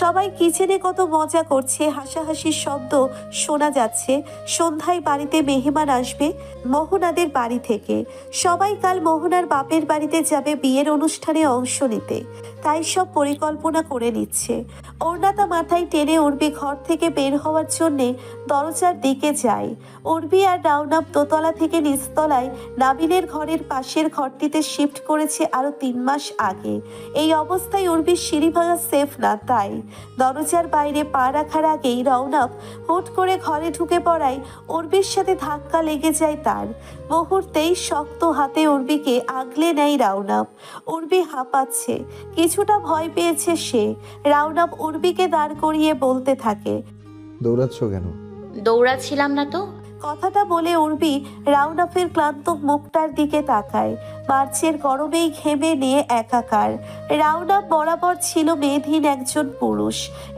সবাই কিচেনে কত মজা করছে, হাসাহাসির শব্দ শোনা যাচ্ছে। সন্ধ্যায় বাড়িতে মেহমান আসবে মোহনাদের বাড়ি থেকে। সবাই কাল মোহনার বাপের বাড়িতে যাবে বিয়ের অনুষ্ঠানে অংশ নিতে, তাই সব পরিকল্পনা করে নিচ্ছে। ওড়নাটা মাথায় টেনে উর্বি ঘর থেকে বের হওয়ার জন্যে দরজার দিকে যায়। উর্বি আর রাউনাপ দোতলা থেকে নিচতলায় নাবিলের ঘরের পাশের ঘরটিতে শিফট করেছে আরো 3 মাস আগে। এই অবস্থায় উর্বির সিঁড়ি ভাঙা সেফ না, তাই দরজার বাইরে পা রাখার আগেই রাউনাপ হুট করে ঘরে ঢুকে পড়ায় উর্বির সাথে ধাক্কা লেগে যায় তার। মুহূর্তেই শক্ত হাতে উর্বিকে আগলে নেয় রাউনাপ। উর্বি হাঁপাচ্ছে, কিছুটা ভয় পেয়েছে সে। রাউনাপ উর্বিকে দাঁড় করিয়ে বলতে থাকে, দৌড়াচ্ছ কেন? দৌড়াচ্ছিলাম না তো। কথাটা বলে উর্বি রাউনাফের ক্লান্ত মুখটার দিকে তাকায়। মার্চের গরমেই ঘেমে নিয়ে একাকার। রাউনাফ বরাবর ছিল মেধহীন একজন পুরুষ।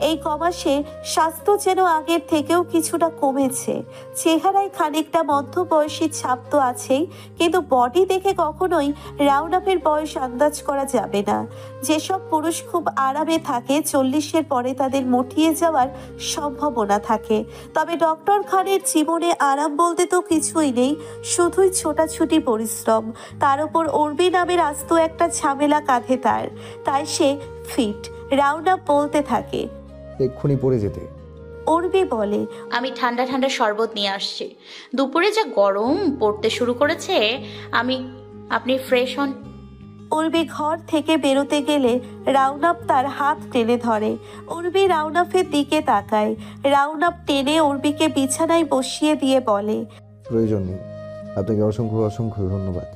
এই কমাসে স্বাস্থ্য যেন আগের থেকেও কিছুটা কমেছে। চেহারায় খানিকটা মধ্যবয়সী ছাপ তো আছেই, কিন্তু বডি দেখে কখনোই রাউনাফের বয়স আন্দাজ করা যাবে না। যেসব পুরুষ খুব আরামে থাকে 40-এর পরে তাদের মুটিয়ে যাওয়ার সম্ভাবনা থাকে। তবে ডক্টর খানের জীবনে আরাম বলতে তো কিছুই নেই, শুধুই ছোটাছুটি পরিশ্রম। তার উপর উর্বি নামের আস্ত একটা ঝামেলা কাঁধে তার, তাই সে ফিট। রাউনাপ বলতে থাকে, এক্ষুনি পড়ে যেতে। উর্বি বলে, আমি ঠান্ডা ঠান্ডা শরবত নিয়ে আসছি। দুপুরে যা গরম পড়তে শুরু করেছে। আপনি ফ্রেশ হন। উর্বি ঘর থেকে বেরোতে গেলে রাউনাপ তার হাত টেনে ধরে। উর্বি রাউনাফের দিকে তাকায়। রাউনাপ টেনে উর্বিকে বিছানায় বসিয়ে দিয়ে বলে, প্রয়োজন নেই, আপনাকে অসংখ্য অসংখ্য ধন্যবাদ।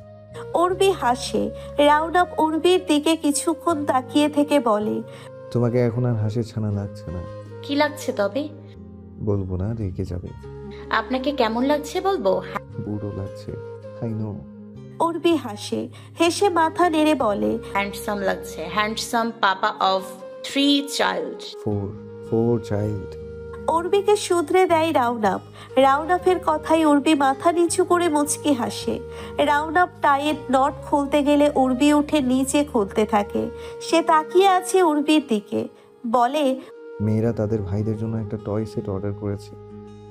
উর্বি হাসে। রাউনাপ উর্বির দিকে কিছুক্ষণ তাকিয়ে থেকে বলে, তোমাকে এখন আর হাসির ছানা লাগছে না। কি লাগছে তবে? বলবো না, রেগে যাবে। আপনাকে কেমন লাগছে বলবো? বুড়ো লাগছে, আই নো। উর্বি হাসে, হেসে মাথা নেড়ে বলে, হ্যান্ডসাম লাগছে। Handsome papa of 3 child. Four child. উর্বিকে শুধরে দেয় রাউনাপ। রাউনাপের কথায় উর্বি মাথা নিচু করে মুচকি হাসে। রাউনাপ টাইয়ের নট খুলতে গেলে উর্বি উঠে নিচে খুলতে থাকে। সে তাকিয়ে আছে উর্বির দিকে, বলে, মেয়েরা তাদের ভাইদের জন্য একটা টয় সেট অর্ডার করেছে,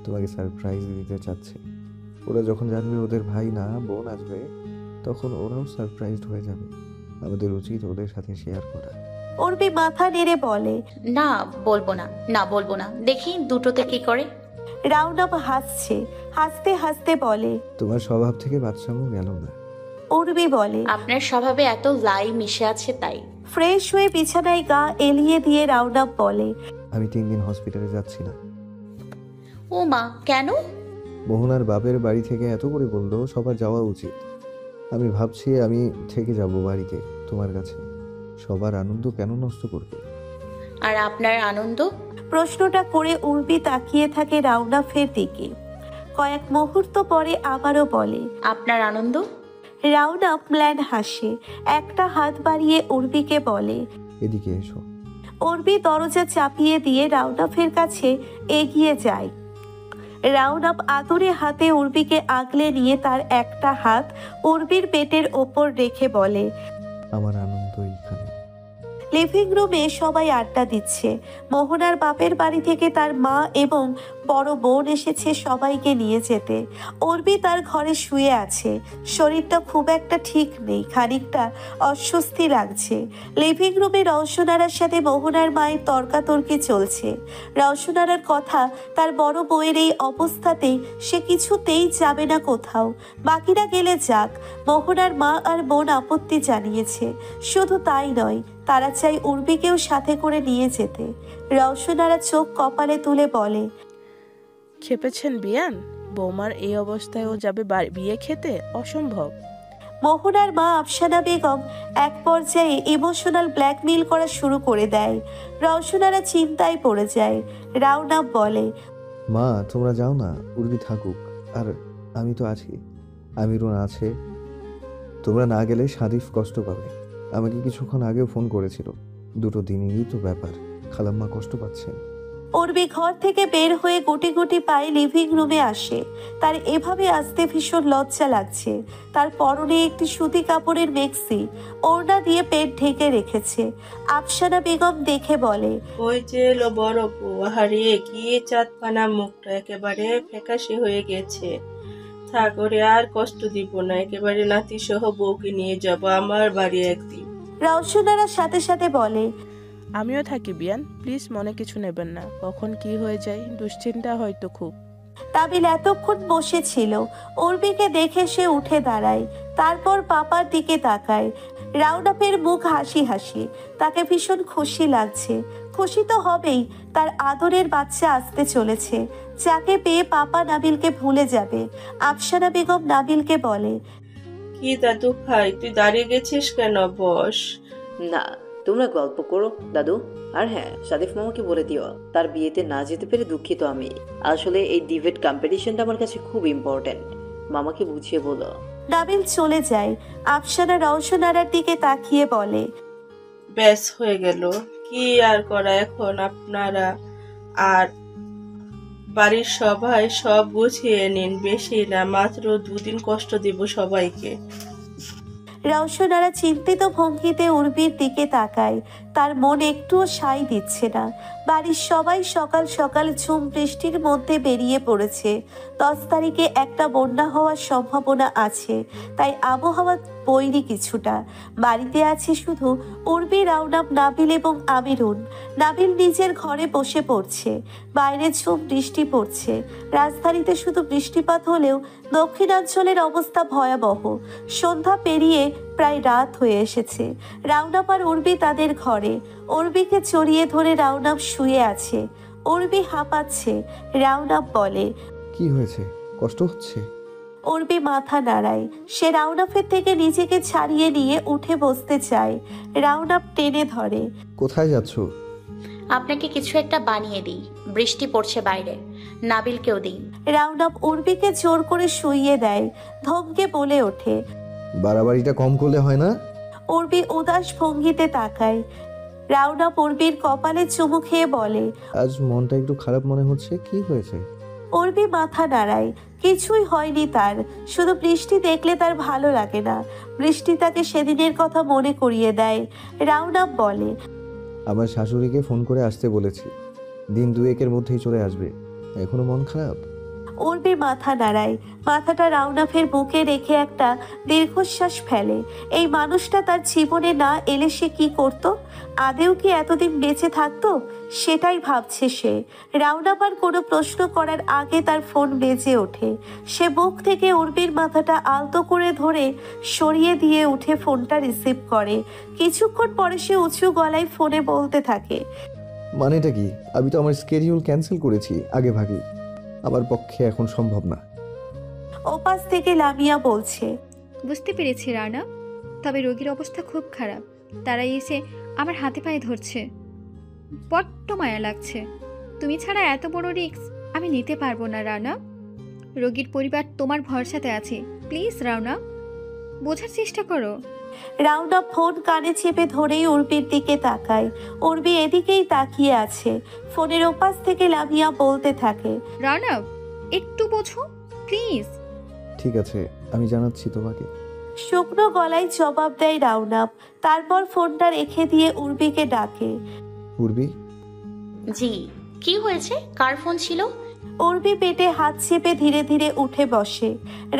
তোমাকে সারপ্রাইজ দিতে চাচ্ছে। ওরা যখন জানবে ওদের ভাই না বোন আসবে, তখন ওরাও সারপ্রাইজড হয়ে যাবে। আমাদের উচিত ওদের সাথে শেয়ার করা। উর্বি মাথা নেড়ে বলে, না বলবো না, না বলবো না। দেখি দুটোতে কি করে। রাউনাপ হাসছে, হাসতে হাসতে বলে, তোমার স্বভাব থেকে বাচ্চামো গেল না। উর্বি বলে, আপনার স্বভাবে এত লাই মিশে আছে তাই। ফ্রেশ হয়ে বিছানায় গা এলিয়ে দিয়ে রাউনাপ বলে, আমি 3 দিন হসপিটালে যাচ্ছি না। ও মা, কেন? মোহনার বাপের বাড়ি থেকে এত করে বললো সবার যাওয়া উচিত। আমি ভাবছি আমি থেকে যাব বাড়িতে, তোমার কাছে। সবার আনন্দ কেন নষ্ট করবে? আর আপনার আনন্দ? প্রশ্নটা করে উর্বি তাকিয়ে থাকে রাউনাফের দিকে। কয়েক মুহূর্ত পরে আবারও বলে, আপনার আনন্দ? রাউনাফ ম্ল্যান হাসে, একটা হাত বাড়িয়ে উর্বিকে বলে, এদিকে এসো। উর্বি দরজা চাপিয়ে দিয়ে রাউনাফের কাছে এগিয়ে যায়। রাউনাপ আদুরে হাতে উর্বিকে আগলে নিয়ে তার একটা হাত উর্বির পেটের ওপর রেখে বলে, আমার আনন্দ এইখানে। লিভিং রুমে সবাই আড্ডা দিচ্ছে। মোহনার বাপের বাড়ি থেকে তার মা এবং বড় বোন এসেছে সবাইকে নিয়ে যেতে। উর্বি তার ঘরে শুয়ে আছে, শরীরটা খুব একটা ঠিক নেই, খানিকটা অস্বস্তি লাগছে। লিভিং রুমে রওশনারার সাথে মোহনার মায়ের তর্কাতর্কি চলছে। রওশনারার কথা, তার বড় বউয়ের এই অবস্থাতেই সে কিছুতেই যাবে না কোথাও। বাকিরা গেলে যাক, মোহনার মা আর বোন আপত্তি জানিয়েছে। শুধু তাই নয়, তারা চাই উর্বিকেও সাথে করে নিয়ে যেতে। রওশনারা চোখ কপালে তুলে বলে, খেপেছেন বিয়ান? বৌমার এই অবস্থায় ও যাবে বিয়ে খেতে? অসম্ভব। মোহনার মা আফসানা বেগম এক পর্যায়ে ইমোশনাল ব্ল্যাকমেইল করা শুরু করে দেয়। রওশনারা চিন্তায় পড়ে যায়। রাউনাপ বলে, মা তোমরা যাও না, উর্বি থাকুক, আর আমি তো আছি, আমিরুন আছে। তোমরা না গেলে সাদিফ কষ্ট পাবে। আমাকে কিছুক্ষণ আগেও ফোন করেছিল। 2 দিনেরই তো ব্যাপার, খালাম্মা কষ্ট পাচ্ছেন। উর্বি ঘর থেকে বের হয়ে গুটি গুটি পায়ে লিভিং রুমে আসে। তার এভাবে আসতে ভীষণ লজ্জা লাগছে। তার পরনে একটি সুতি কাপড়ের মেক্সি, ওড়না দিয়ে পেট ঢেকে রেখেছে। আফসানা বেগম দেখে বলে, ওই যে এলো বড় বউ, হারিয়ে কি চাঁদপানা, মুখটা একেবারে ফ্যাকাশে হয়ে গেছে। থাক, ওরে আর কষ্ট দিব না, একেবারে নাতি সহ বউকে নিয়ে যাব আমার বাড়ি একদিন। রওশনারা সাথে সাথে বলে, আমিও থাকি বিয়ান, প্লিজ মনে কিছু নেবেন না। কখন কি হয়ে যায় দুশ্চিন্তা হয়তো খুব। নাবিল এতক্ষণ বসেছিল। উর্বিকে দেখে সে উঠে দাঁড়ায়, তারপর পাপার দিকে তাকায়। রাউনাপের মুখ হাসি হাসি, তাকে ভীষণ খুশি লাগছে। খুশি তো হবেই, তার আদরের বাচ্চা আসতে চলেছে, যাকে পেয়ে পাপা নাবিলকে ভুলে যাবে। আফসানা বেগম নাবিলকে বলে, কি দাদু ভাই, তুই দাঁড়িয়ে গেছিস কেন? বস। না, তোমরা গল্প করো দাদু। আর হ্যাঁ, সাদিফ মামাকে বলে দিও তার বিয়েতে না যেতে পেরে দুঃখিত আমি। আসলে এই ডিবেট কম্পিটিশনটা আমার কাছে খুব ইম্পর্ট্যান্ট, মামাকে বুঝিয়ে বলো। নাবিল চলে যায়। আফসানা রওশনারার দিকে তাকিয়ে বলে, ব্যাস হয়ে গেল, কি আর করা এখন। আপনারা আর বাড়ির সবাই সব গুছিয়ে নিন, বেশি না, মাত্র 2 দিন কষ্ট দিব সবাইকে। রওশনারা চিন্তিত ভঙ্গিতে উর্বির দিকে তাকায়। তার মন একটুও সায় দিচ্ছে না। বাড়ির সবাই সকাল সকাল ঝুম বৃষ্টির মধ্যে বেরিয়ে পড়েছে। 10 তারিখে একটা বন্যা হওয়ার সম্ভাবনা আছে, তাই আবহাওয়া বৈরী কিছুটা। বাড়িতে আছে শুধু উর্বি, রাউনাব, নাবিল এবং আমিরুন। নাবিল নিজের ঘরে বসে পড়ছে। বাইরে ঝুম বৃষ্টি পড়ছে। রাজধানীতে শুধু বৃষ্টিপাত হলেও দক্ষিণাঞ্চলের অবস্থা ভয়াবহ। সন্ধ্যা পেরিয়ে প্রায় রাত হয়ে এসেছে। রাউনাব আর উর্বি তাদের ঘরে। উর্বিকে জড়িয়ে ধরে রাউনাব শুয়ে আছে। উর্বি হাঁপাচ্ছে। রাউনাব বলে, কি হয়েছে? কষ্ট হচ্ছে? উর্বি মাথা নাড়ায়। সে রাউনাফের থেকে নিজেকে ছাড়িয়ে নিয়ে উঠে বসতে চায়। রাউনাফ টেনে ধরে। কোথায় যাচ্ছ? আপনাকে কিছু একটা বানিয়ে দিই, বৃষ্টি পড়ছে বাইরে। নাবিলকেও দিই। রাউনাফ উর্বিকে জোর করে শুইয়ে দেয়। ধমকে বলে ওঠে, বাড়াবাড়িটা কম করলে হয় না? উর্বি উদাস ভঙ্গিতে তাকায়। রাউনাফ উর্বির কপালে চুমু খেয়ে বলে, আজ মনটা একটু খারাপ মনে হচ্ছে, কি হয়েছে? উর্বি মাথা নাড়ায়। কিছুই হয়নি তার, শুধু বৃষ্টি দেখলে তার ভালো লাগে না। বৃষ্টি তাকে সেদিনের কথা মনে করিয়ে দেয়। রাউনাফ বলে, আমার শাশুড়িকে ফোন করে আসতে বলেছি, দিন 2-1-এর মধ্যেই চলে আসবে। এখনো মন খারাপ? উর্বি মাথা নাড়ায়। মাথাটা রাউনাফের বুকে রেখে একটা দীর্ঘশ্বাস ফেলে। এই মানুষটা তার জীবনে না এলে সে কি করত? আদেও কি এতদিন বেঁচে থাকতো? সেটাই ভাবছে সে। রাউনাফ আর কোনো প্রশ্ন করার আগে তার ফোন বেজে ওঠে। সে বুক থেকে উর্বির মাথাটা আলতো করে ধরে সরিয়ে দিয়ে উঠে ফোনটা রিসিভ করে। কিছুক্ষণ পরে সে উঁচু গলায় ফোনে বলতে থাকে, মানেটা কি? আমি তো আমার স্কেডিউল ক্যান্সেল করেছি আগে ভাগে, আমার পক্ষে এখন সম্ভব না। ওপাশ থেকে লামিয়া বলছে, বুঝতে পেরেছি রানা, তবে রোগীর অবস্থা খুব খারাপ। তারা এসে আমার হাতে পায়ে ধরছে, বড্ড মায়া লাগছে। তুমি ছাড়া এত বড় রিস্ক আমি নিতে পারবো না রানা। রোগীর পরিবার তোমার ভরসাতে আছে, প্লিজ রানা, বোঝার চেষ্টা করো। রাউন্ড আপ ফোন কানে চেপে ধরেই উর্বির দিকে তাকায়। উর্বি এদিকেই তাকিয়ে আছে। ফোনের ওপাশ থেকে লামিয়া বলতে থাকে, রানা একটু বোঝো প্লিজ। ঠিক আছে, আমি জানাচ্ছি তোমাকে। শুকনো গলায় জবাব দেয় রাউনাপ। তারপর ফোনটা রেখে দিয়ে উর্বিকে ডাকে। উর্বি? জি, কি হয়েছে? কার ফোন ছিল? উর্বি পেটে হাত চেপে ধীরে ধীরে উঠে বসে।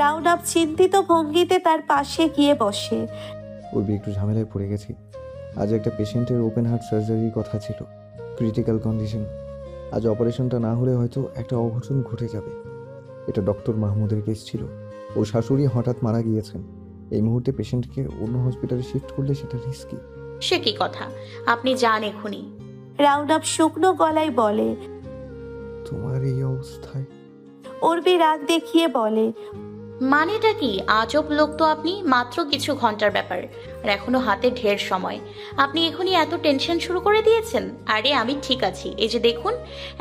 রাউনাপ চিন্তিত ভঙ্গিতে তার পাশে গিয়ে বসে। উর্বি, একটু ঝামেলায় পড়ে গেছি। আজ একটা পেশেন্টের ওপেন হার্ট সার্জারির কথা ছিল, ক্রিটিক্যাল কন্ডিশন। আজ অপারেশনটা না হলে হয়তো একটা অঘটন ঘটে যাবে। এটা ডক্টর মাহমুদের কেস ছিল। ওর শাশুড়ি হঠাৎ মারা গিয়েছেন। এই মুহূর্তে পেশেন্টকে অন্য হসপিটালে শিফট করলে সেটা রিস্কি। সে কি কথা, আপনি যান এখনই। রাউনাপ শুকনো গলায় বলে। তোমার এই অবস্থায়? উর্বি রাগ দেখিয়ে বলে, মানেটা কি? আজব লোক তো আপনি। মাত্র কিছু ঘন্টার ব্যাপার, আর এখনো হাতে ঢের সময়। আপনি এখনই এত টেনশন শুরু করে দিয়েছেন? আরে আমি ঠিক আছি, এই যে দেখুন,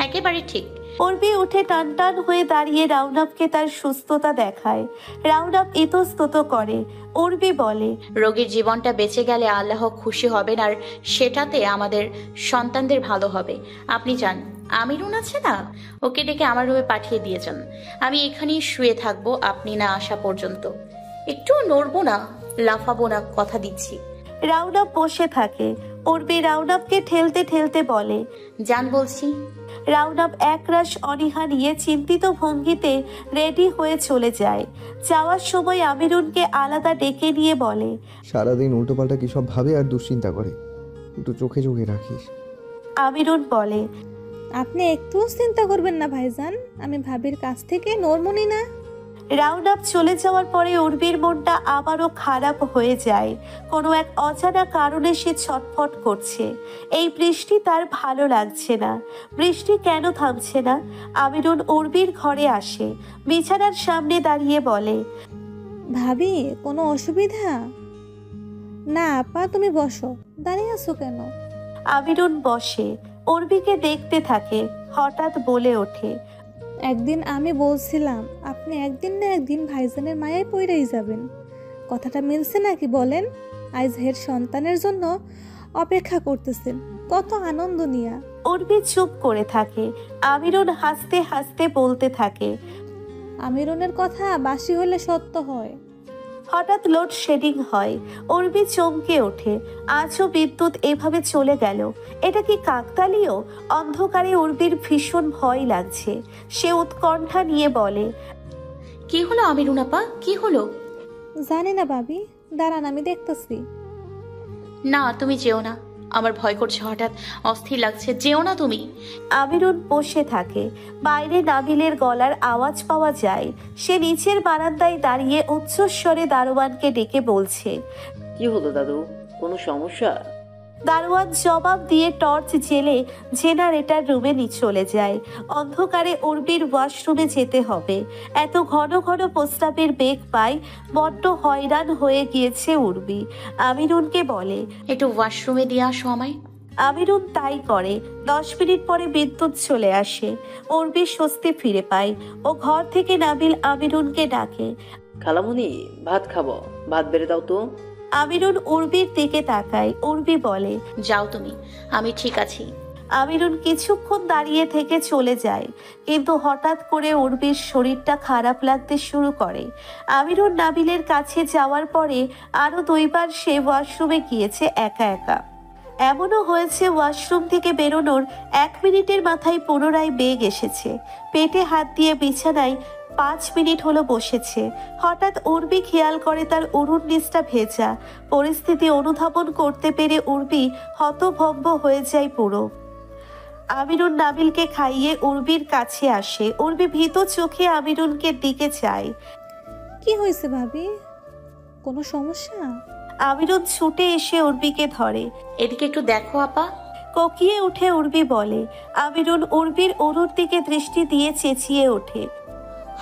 একেবারে ঠিক। উর্বি উঠে টান টান হয়ে দাঁড়িয়ে রাউনাপকে তার সুস্থতা দেখায়। রাউনাপ ইতস্তত করে। উর্বি বলে, রোগীর জীবনটা বেঁচে গেলে আল্লাহ খুশি হবেন, আর সেটাতে আমাদের সন্তানদের ভালো হবে। আপনি যান, আমিরুন আছে না, ওকে ডেকে আমার রুমে পাঠিয়ে দিয়ে যান। আমি এখানেই শুয়ে থাকবো আপনি না আসা পর্যন্ত। একটু নড়বো না, লাফাবো না, কথা দিচ্ছি। রাউনাপ বসে থাকে। উর্বি রাউনাপকে ঠেলতে ঠেলতে বলে, যান বলছি। রাউনাপ একরাশ অনীহা নিয়ে চিন্তিত ভঙ্গিতে রেডি হয়ে চলে যায়। যাওয়ার সময় আমিরুনকে আলাদা ডেকে নিয়ে বলে, সারাদিন উল্টোপাল্টা কী সব ভাবে আর দুশ্চিন্তা করে, একটু চোখে চোখে রাখিস। আমিরুন বলে, আপনি একটুও চিন্তা করবেন না ভাইজান, আমি ভাবির কাছ থেকে নড়মনি না। রাউনাপ চলে যাওয়ার পরে উর্বির মনটা আবারও খারাপ হয়ে যায়। কোনো এক অজানা কারণে সে ছটফট করছে। এই বৃষ্টি তার ভালো লাগছে না। বৃষ্টি কেন থামছে না? আমিরুন উর্বির ঘরে আসে, বিছানার সামনে দাঁড়িয়ে বলে, ভাবি কোনো অসুবিধা? না আপা, তুমি বসো, দাঁড়িয়ে আছো কেন? আমিরুন বসে, উর্বিকে দেখতে থাকে। হঠাৎ বলে ওঠে, একদিন আমি বলছিলাম আপনি একদিন না একদিন ভাইজানের মায়ায় পড়েই যাবেন। কথাটা মিলছে নাকি বলেন? আজ হের সন্তানের জন্য অপেক্ষা করতেছেন, কত আনন্দ নিয়া। উর্বি চুপ করে থাকে। আমিরুন হাসতে হাসতে বলতে থাকে, আমিরনের কথা বাসি হলে সত্য হয়। হঠাৎ লোডশেডিং হয়। উর্বি চমকে ওঠে। আজও বিদ্যুৎ এভাবে চলে গেল, এটা কি কাকতালীয়? অন্ধকারে উর্বির ভীষণ ভয় লাগছে। সে উৎকণ্ঠা নিয়ে বলে, কি হলো আমিরুন আপা, কি হলো? জানি না ভাবি, দাঁড়ান আমি দেখতেছি। না তুমি যেও না, আমার ভয় করছে, হঠাৎ অস্থির লাগছে, যেও না তুমি। আমিরুন বসে থাকে। বাইরে নাবিলের গলার আওয়াজ পাওয়া যায়। সে নিচের বারান্দায় দাঁড়িয়ে উচ্চস্বরে দারোয়ানকে ডেকে বলছে। কি হলো দাদু, কোনো সমস্যা? দারোয়ান জবাব দিয়ে টর্চ জেলে জেনারেটর রুমে চলে যায়। অন্ধকারে উর্বির ওয়াশরুমে যেতে হবে। এত ঘন ঘন প্রস্তাবের বেগ পায়, বড্ড হয়রান হয়ে গিয়েছে উর্বি। আমিরুনকে বলে, একটু ওয়াশরুমে দিয়ে আসো আমায়। আমিরুন তাই করে। 10 মিনিট পরে বিদ্যুৎ চলে আসে। উর্বি স্বস্তি ফিরে পায়। ও ঘর থেকে নাবিল আমিরুনকে ডাকে। খালামুনি, ভাত খাবো, ভাত বেড়ে দাও তো। আমিরুন উর্বির দিকে তাকায়। উর্বি বলে, যাও তুমি, আমি ঠিক আছি। আমিরুন কিছুক্ষণ দাঁড়িয়ে থেকে চলে যায়। কিন্তু হঠাৎ করে উর্বির শরীরটা খারাপ লাগতে শুরু করে। আমিরুন নাবিলের কাছে যাওয়ার পরে আরো 2 বার সে ওয়াশরুমে গিয়েছে একা একা। এমনও হয়েছে ওয়াশরুম থেকে বেরোনোর 1 মিনিটের মাথায় পুনরায় বেগ এসেছে। পেটে হাত দিয়ে বিছানায় 5 মিনিট হলো বসেছে। হঠাৎ উর্বি খেয়াল করে তার উরুর নিচটা ভেজা। পরিস্থিতি অনুধাবন করতে পেরে উর্বি হতভম্ব হয়ে যায় পুরো। আমিরুন নাবিলকে খাইয়ে উর্বির কাছে আসে। উর্বি ভীত চোখে আমিরুনকে দিকে চায়। কি হয়েছে ভাবি, কোনো সমস্যা? আমিরুন ছুটে এসে উর্বিকে ধরে। এদিকে একটু দেখো আপা। কোকিয়ে উঠে উর্বি বলে। আমিরুন উর্বির উরুর দিকে দৃষ্টি দিয়ে চেঁচিয়ে ওঠে,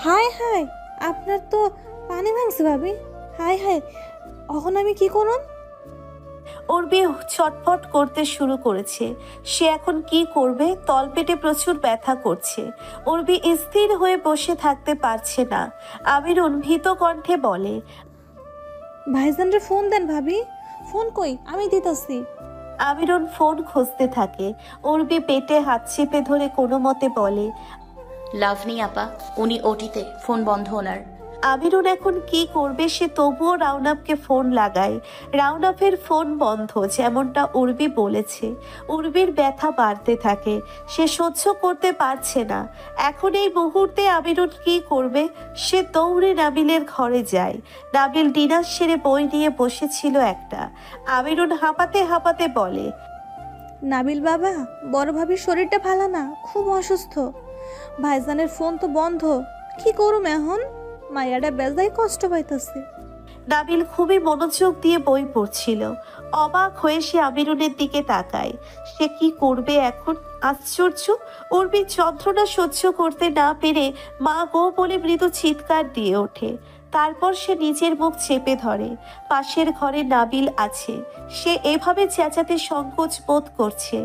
হায় হায়, আপনার তো পানি ভাঙছে ভাবি, হায় হায়, এখন আমি কি করুন? উর্বি ছটফট করতে শুরু করেছে। সে এখন কি করবে? তলপেটে প্রচুর ব্যথা করছে। উর্বি স্থির হয়ে বসে থাকতে পারছে না। আমিরুন ভীত কণ্ঠে বলে, ভাইজানরে ফোন দেন ভাবি। ফোন কই, আমি দিতেছি। আমিরুন ফোন খুঁজতে থাকে। উর্বি পেটে হাত চেপে ধরে কোনো মতে বলে, লাভনি আপা, উনি ওটিতে, ফোন বন্ধ ওনার। আমিরুন এখন কি করবে? সে তবুও রাউনাপকে ফোন লাগায়। রাউনাপের ফোন বন্ধ, যেমনটা উর্বি বলেছে। উর্বির ব্যথা বাড়তে থাকে। সে সহ্য করতে পারছে না। এখন এই মুহূর্তে আমিরুন কি করবে? সে দৌড়ে নাবিলের ঘরে যায়। নাবিল ডিনার সেরে বই নিয়ে বসেছিল একটা। আমিরুন হাঁপাতে হাঁপাতে বলে, নাবিল বাবা, বড় ভাবির শরীরটা ভালো না, খুব অসুস্থ। ভাইজানের ফোন তো বন্ধ, কি করুম এখন? মায়াটা বেজায় কষ্ট পাইতেছে। নাবিল খুবই মনোযোগ দিয়ে বই পড়ছিল। অবাক হয়ে সে আমিরুনের দিকে তাকায়। সে কি করবে এখন? আশ্চর্য! উর্বি যন্ত্রণা সহ্য করতে না পেরে মা গো বলে মৃদু চিৎকার দিয়ে ওঠে। তারপর সে নিজের মুখ চেপে ধরে। পাশের ঘরে নাবিল আছে। সে এভাবে চেঁচাতে সংকোচ বোধ করছে,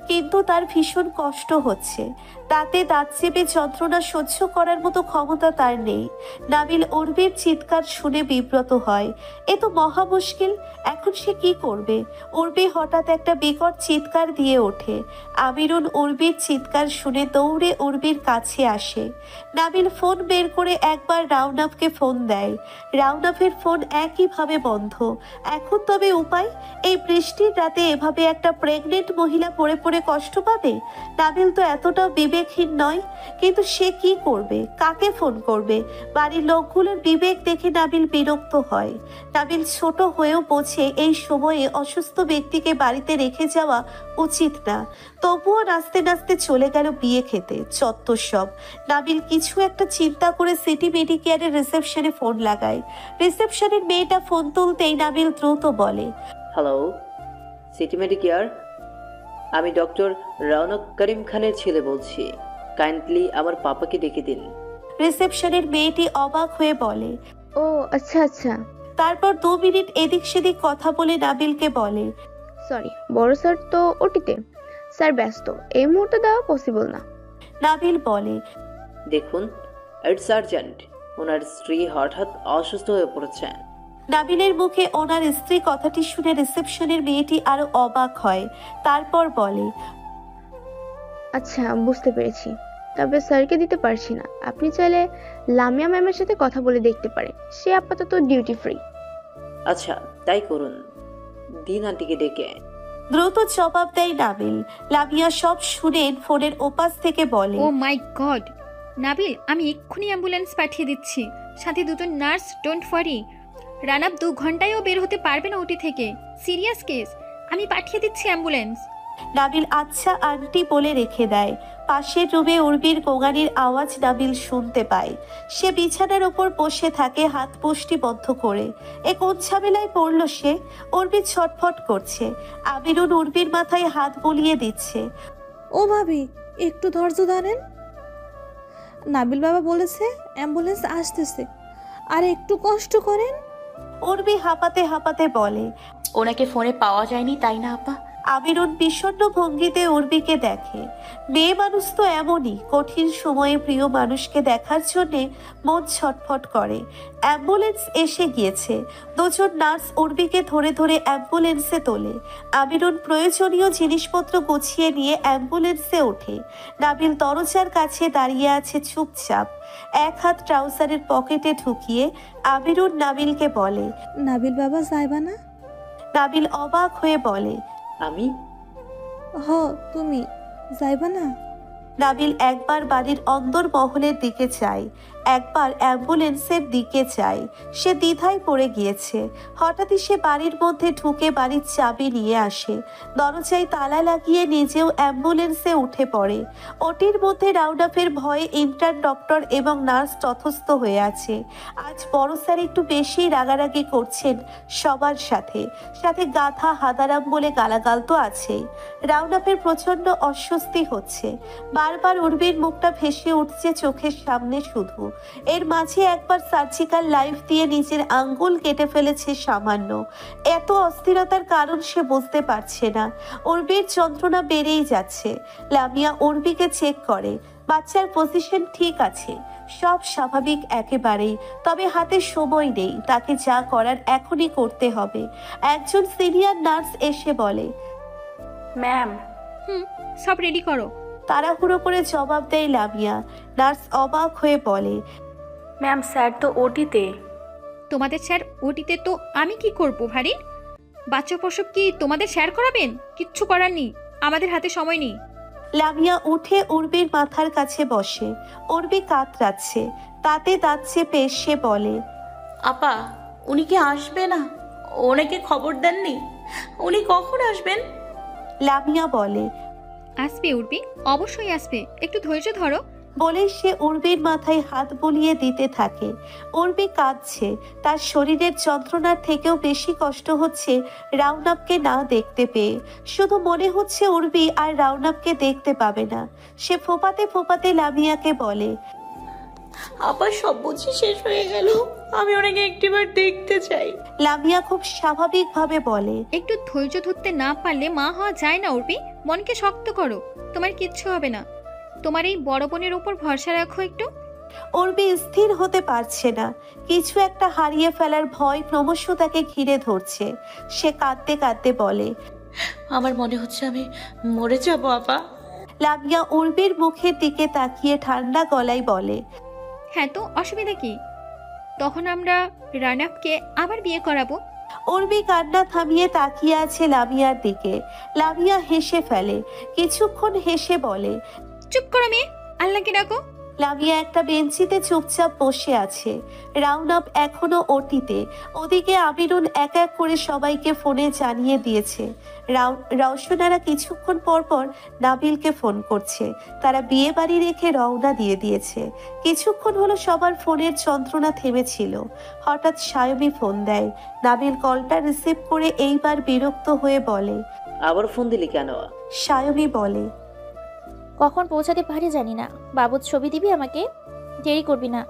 কিন্তু তার ভীষণ কষ্ট হচ্ছে। দাঁতে দাঁত চেপে যন্ত্রণা সহ্য করার মতো ক্ষমতা তার নেই। নাবিল উর্বির চিৎকার শুনে বিব্রত হয়। এ তো মহা মুশকিল। এখন সে কি করবে? উর্বি হঠাৎ একটা বিকট চিৎকার দিয়ে ওঠে। আমিরুন উর্বির চিৎকার শুনে দৌড়ে উর্বির কাছে আসে। নাবিল ফোন বের করে একবার রাউনাফকে ফোন দেয়। রাউনাফের ফোন একইভাবে বন্ধ। এখন তবে উপায়? এই বৃষ্টির রাতে এভাবে একটা প্রেগনেন্ট মহিলা পড়ে পড়ে কষ্ট পাবে? নাবিল তো এতটাও বিবেকহীন নয়, কিন্তু সে কি করবে? কাকে ফোন করবে? বাড়ির লোকগুলোর বিবেক দেখে নাবিল বিরক্ত হয়। নাবিল ছোট হয়েও বোঝে এই সময়ে অসুস্থ ব্যক্তিকে বাড়িতে রেখে যাওয়া উচিত না। তবুও নাচতে নাচতে চলে গেল বিয়ে খেতে। চত্বর সব। নাবিল কিছু একটা চিন্তা করে সিটি মেডিকেয়ারের রিসেপশনে ফোন লাগায়। রিসেপশনের মেয়েটা ফোন তুলতেই নাবিল দ্রুত বলে, হ্যালো, সিটি মেডিকেয়ার। আমি ডক্টর রৌনক করিম খানের ছেলে বলছি। কাইন্ডলি আমার পাপাকে ডেকে দিন। রিসেপশনের মেয়েটি অবাক হয়ে বলে। ও আচ্ছা আচ্ছা, তারপর 2 মিনিট এদিক সেদিক কথা বলে নাবিলকে বলে, সরি বড় স্যার তো ওটিতে, স্যার ব্যস্ত, এই মুহূর্তে দেওয়া পসিবল না। নাবিল বলে, দেখুন, ইটস আর্জেন্ট। ওনার স্ত্রী হঠাৎ অসুস্থ হয়ে পড়েছে। নাবিলের মুখে ওনার স্ত্রী কথাটি শুনে রিসেপশনের মেয়েটি আরো অবাক হয়। তারপর বলে, আচ্ছা বুঝতে পেরেছি, তবে স্যারকে দিতে পারছি না। আপনি চাইলে লামিয়া ম্যামের সাথে কথা বলে দেখতে পারেন, সে আপাতত ডিউটি ফ্রি। আচ্ছা তাই করুন, দিন আন্টিকে ডেকে। দ্রুত জবাব দেয় নাবিল। লামিয়া সব শুনে ফোনের ওপাশ থেকে বলে, ও মাই গড নাবিল, আমি এক্ষুনি অ্যাম্বুলেন্স পাঠিয়ে দিচ্ছি, সাথে 2জন নার্স। ডোন্ট ওয়ারি, রানাপ 2 ঘন্টায়ও বের হতে পারবে না ওটি থেকে। সিরিয়াস কেস, আমি পাঠিয়ে দিচ্ছি অ্যাম্বুলেন্স। নাবিল আচ্ছা আন্টি বলে রেখে দেয়। পাশের রুমে উর্বির গোঙানির আওয়াজ নাবিল শুনতে পায়। সে বিছানার ওপর বসে থাকে হাত মুষ্টিবদ্ধ করে। এ কোন ঝামেলায় পড়ল সে? উর্বি ছটফট করছে। আমিরুন উর্বির মাথায় হাত বুলিয়ে দিচ্ছে। ও ভাবি, একটু ধৈর্য ধরেন। নাবিল বাবা বলেছে অ্যাম্বুলেন্স আসতেছে, আর একটু কষ্ট করেন। উর্বি হাঁপাতে হাঁপাতে বলে, ওনাকে ফোনে পাওয়া যায়নি তাই না আপা? আমিরুন বিষণ্ণ ভঙ্গিতে উর্বিকে দেখে। মেয়ে মানুষ তো এমনই, কঠিন সময়ে প্রিয় মানুষকে দেখার জন্যে মন ছটফট করে। অ্যাম্বুলেন্স এসে গিয়েছে। 2জন নার্স উর্বিকে ধরে ধরে অ্যাম্বুলেন্সে তোলে। আমিরুন প্রয়োজনীয় জিনিসপত্র গুছিয়ে নিয়ে অ্যাম্বুলেন্সে ওঠে। নাবিল দরজার কাছে দাঁড়িয়ে আছে চুপচাপ, এক হাত ট্রাউজারের পকেটে ঢুকিয়ে। আমিরুন নাবিলকে বলে, নাবিল বাবা যাইবা না? নাবিল অবাক হয়ে বলে, আমি? হ, তুমি যাইবা না? নাবিল একবার বাড়ির অন্দর মহলের দিকে চায়, একবার অ্যাম্বুলেন্সের দিকে চায়। সে দ্বিধায় পড়ে গিয়েছে। হঠাৎই সে বাড়ির মধ্যে ঢুকে বাড়ির চাবি নিয়ে আসে। দরজায় তালা লাগিয়ে নিজেও অ্যাম্বুলেন্সে উঠে পড়ে। ওটির মধ্যে রাউন্ডাপের ভয়ে ইন্টার্ন ডক্টর এবং নার্স তথস্থ হয়ে আছে। আজ বড় স্যার একটু বেশি রাগারাগি করছেন সবার সাথে, সাথে গাধা হাদারাম বলে গালাগাল তো আছেই। রাউন্ডাপের প্রচন্ড অস্বস্তি হচ্ছে। বারবার উর্বির মুখটা ভেসে উঠছে চোখের সামনে শুধু। এর মাঝে একবার সার্জিক্যাল লাইফ দিয়ে নিজের আঙ্গুল কেটে ফেলেছে সামান্য। এত অস্থিরতার কারণ সে বুঝতে পারছে না। উর্বির যন্ত্রণা বেড়েই যাচ্ছে। লামিয়া উর্বিকে চেক করে। বাচ্চার পজিশন ঠিক আছে, সব স্বাভাবিক একেবারেই, তবে হাতে সময় নেই। তাকে যা করার এখনই করতে হবে। একজন সিনিয়র নার্স এসে বলে, ম্যাম। সব রেডি করো। তাড়াহুড়ো করে জবাব দেয় লামিয়া। নার্স অবাক হয়ে বলে, ম্যাম স্যার তো ওটিতে। তোমাদের স্যার ওটিতে তো আমি কি করব ভারী? বাচ্চা প্রসব কি তোমাদের শেয়ার করাবেন? কিচ্ছু করার নেই, আমাদের হাতে সময় নেই। লামিয়া উঠে উর্বির মাথার কাছে বসে। উর্বি কাতরাচ্ছে, তাতে দাঁত চেপে সে বলে, আপা উনি কি আসবে না? ওনাকে খবর দেননি? উনি কখন আসবেন? লামিয়া বলে, আসবে উর্বি, অবশ্যই আসবে, একটু ধৈর্য ধরো। বলে সে উর্বির মাথায় হাত বুলিয়ে দিতে থাকে। উর্বি কাঁদছে। তার শরীরের যন্ত্রণার থেকেও বেশি কষ্ট হচ্ছে রাউনাপকে না দেখতে পেয়ে। শুধু মনে হচ্ছে উর্বি আর রাউনাপকে দেখতে পাবে না। সে ফোপাতে ফোপাতে লামিয়াকে বলে, আপা সব বুঝি শেষ হয়ে গেল। আমি ওনাকে একটিবার দেখতে চাই। লামিয়া খুব স্বাভাবিকভাবে বলে। একটু ধৈর্য ধরতে না পারলে মা হওয়া যায় না উর্বি। মনকে শক্ত করো, তোমার কিচ্ছু হবে না। তোমার এই বড় বোনের উপর ভরসা রাখো একটু। উর্বি স্থির হতে পারছে না, কিছু একটা হারিয়ে ফেলার ভয় ক্রমশ তাকে ঘিরে ধরছে। সে কাঁদতে কাঁদতে বলে, আমার মনে হচ্ছে আমি মরে যাবো আপা। লামিয়া উর্বির মুখের দিকে তাকিয়ে ঠান্ডা গলায় বলে, হ্যাঁ তো অসুবিধা কি? তখন আমরা রানাপকে আবার বিয়ে করাবো। উর্বি কান্না থামিয়ে তাকিয়ে আছে লামিয়ার দিকে। লামিয়া হেসে ফেলে, কিছুক্ষণ হেসে বলে, চুপ করো মেয়ে, আল্লাহকে ডাকো। লামিয়া একটা বেঞ্চিতে চুপচাপ বসে আছে। রাউন্ড আপ এখনো ওটিতে। ওদিকে আমিরুন এক এক করে সবাইকে ফোনে জানিয়ে দিয়েছে। রওশনারা কিছুক্ষণ পর পর নাবিলকে ফোন করছে। তারা বিয়ে বাড়ি রেখে রওনা দিয়ে দিয়েছে। কিছুক্ষণ হলো সবার ফোনের যন্ত্রণা থেমেছিল। হঠাৎ সায়মি ফোন দেয়। নাবিল কলটা রিসিভ করে এইবার বিরক্ত হয়ে বলে, আবার ফোন দিলি কেন? সায়মি বলে, কখন পৌঁছাতে পারি জানি না। বাবুর ছবি দিবি আমাকে, দেরি করবি না।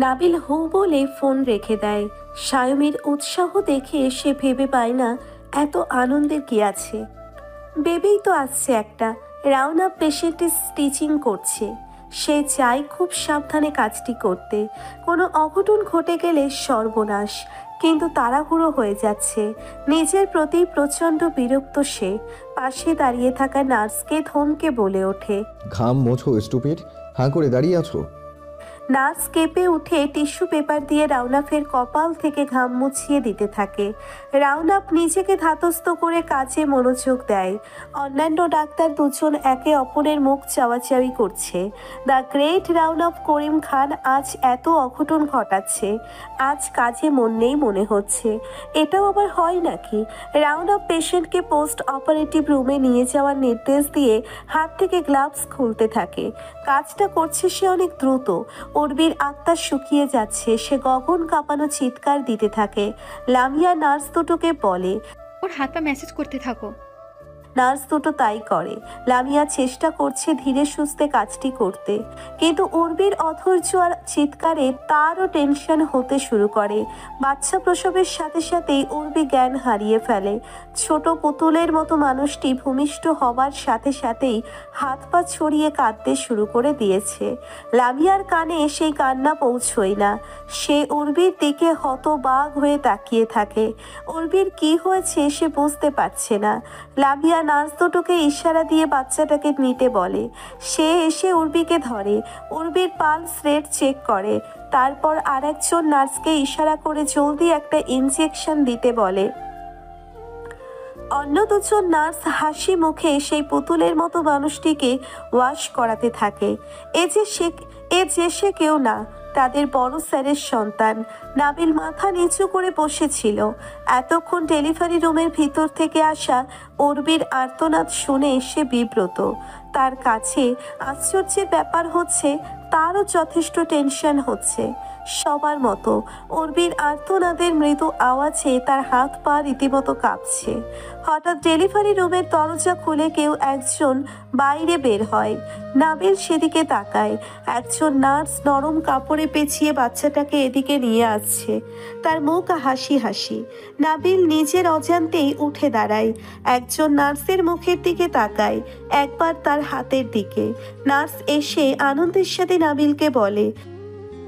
নাবিল হু বলে ফোন রেখে দেয়। সায়মির উৎসাহ দেখে সে ভেবে পায় না এত আনন্দের কি আছে। বেবেই তো আসছে একটা। রাউন্ড আপ পেশেন্টের স্টিচিং করছে। সে চায় খুব সাবধানে কাজটি করতে। কোনো অঘটন ঘটে গেলে সর্বনাশ। কিন্তু তাড়াহুড়ো হয়ে যাচ্ছে। নিজের প্রতি প্রচণ্ড বিরক্ত সে। পাশে দাঁড়িয়ে থাকা নার্সকে ধমকে বলে ওঠে, ঘাম মোছো স্টুপিড, হাঁ করে দাঁড়িয়ে আছো? নার্স কেঁপে উঠে টিস্যু পেপার দিয়ে রাউনাফের কপাল থেকে ঘাম মুছিয়ে দিতে থাকে। রাউনাফ নিজেকে ধাতস্থ করে কাজে মনোযোগ দেয়। অন্যান্য ডাক্তার দুজন একে অপরের মুখ চাওয়াচাওয়ি করছে। দ্য গ্রেট রাউনাফ করিম খান আজ এত অঘটন ঘটাচ্ছে। আজ কাজে মন নেই মনে হচ্ছে। এটাও আবার হয় নাকি? রাউনাফ পেশেন্টকে পোস্ট অপারেটিভ রুমে নিয়ে যাওয়ার নির্দেশ দিয়ে হাত থেকে গ্লাভস খুলতে থাকে। কাজটা করছে সে অনেক দ্রুত। উর্বির আত্মা শুকিয়ে যাচ্ছে। সে গগন কাঁপানো চিৎকার দিতে থাকে। লামিয়া নার্স দুটোকে বলে, ওর হাত পা মেসেজ করতে থাকো। নার্স দুটো তাই করে। লামিয়া চেষ্টা করছে ধীরে সুস্থে কাজটি করতে, কিন্তু উর্বির অধৈর্য আর চিৎকারে তারও টেনশন হতে শুরু করে। বাচ্চা প্রসবের সাথে সাথেই উর্বি জ্ঞান হারিয়ে ফেলে। ছোট পুতুলের মতো মানুষটি ভূমিষ্ঠ হবার সাথে সাথেই হাত পা ছড়িয়ে কাঁদতে শুরু করে দিয়েছে। লামিয়ার কানে সেই কান্না পৌঁছয় না। সে উর্বির দিকে হতবাক হয়ে তাকিয়ে থাকে। উর্বির কি হয়েছে সে বুঝতে পারছে না। লামিয়া নার্স দুটোকে ইশারা দিয়ে বাচ্চাটাকে নিতে বলে। সে এসে উর্বিকে ধরে। উর্বির পালস রেট চেক করে। তারপর আরেকজন নার্সকে ইশারা করে জলদি একটা ইনজেকশন দিতে বলে। অন্য দুজন নার্স হাসি মুখে সেই পুতুলের মতো মানুষটিকে ওয়াশ করাতে থাকে। এ যে সে কেউ না, তাদের বড় স্যারের সন্তান। নাবিল মাথা নিচু করে বসেছিল। এতক্ষণ ডেলিভারি রুমের ভিতর থেকে আসা উর্বির আর্তনাদ শুনে সে বিব্রত। তার কাছে আশ্চর্যের ব্যাপার হচ্ছে তারও যথেষ্ট টেনশন হচ্ছে। সবার মতো উর্বির আর্তনাদের মৃদু আওয়াজে তার হাত পা রীতিমতো কাঁপছে। হঠাৎ ডেলিভারি রুমের দরজা খুলে কেউ একজন বাইরে বের হয়। নাবিল সেদিকে তাকায়। একজন নার্স নরম কাপড়ে পেঁচিয়ে বাচ্চাটাকে এদিকে নিয়ে আসছে। তার মুখ হাসি হাসি। নাবিল নিজের অজান্তেই উঠে দাঁড়ায়। একজন নার্সের মুখের দিকে তাকায়, একবার তার হাতের দিকে। নার্স এসে আনন্দের সাথে নাবিলকে বলে,